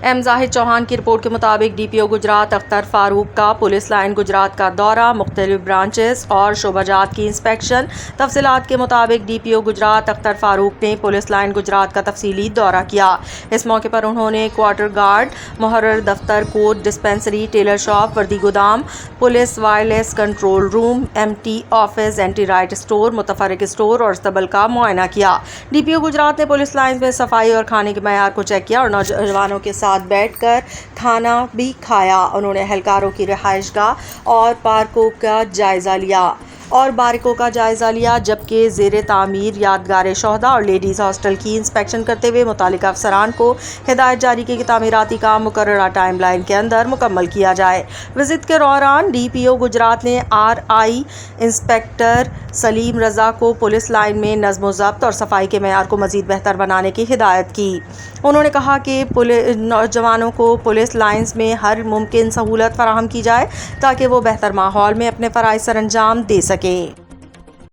M زاہد چوہان کی report کے مطابق ڈی پی او گجرات اختر فاروق کا پولیس لائن گجرات کا دورہ، مختلف برانچز اور شعبہ جات کی انسپیکشن۔ تفصیلات کے مطابق ڈی پی او گجرات اختر فاروق نے پولیس لائن گجرات کا تفصیلی دورہ کیا۔ اس موقع پر انہوں نے کوارٹر گارڈ، محرر دفتر، کوٹ ڈسپنسری، ٹیلر شاپ، وردی گودام، police wireless control room, M T office, anti riot store, متفرق اسٹور اور استبل کا معائنہ کیا۔ ڈی پی او گجرات نے پولیس لائنز میں صفائی اور کھانے کے معیار کو چیک کیا اور نوجوانوں کے ساتھ بیٹھ کر کھانا بھی کھایا۔ انہوں نے اہلکاروں کی رہائش گاہ اور پارکوں کا جائزہ لیا، جبکہ زیر تعمیر یادگار شہداء اور لیڈیز ہاسٹل کی انسپیکشن کرتے ہوئے متعلقہ افسران کو ہدایت جاری کی کہ تعمیراتی کام مقررہ ٹائم لائن کے اندر مکمل کیا جائے۔ وزٹ کے دوران ڈی پی او گجرات نے آر آئی انسپکٹر سلیم رضا کو پولیس لائن میں نظم و ضبط اور صفائی کے معیار کو مزید بہتر بنانے کی ہدایت کی۔ انہوں نے کہا کہ نوجوانوں کو پولیس لائنز میں ہر ممکن سہولت فراہم کی جائے تاکہ وہ بہتر ماحول میں اپنے فرائض سر انجام دے سکیں۔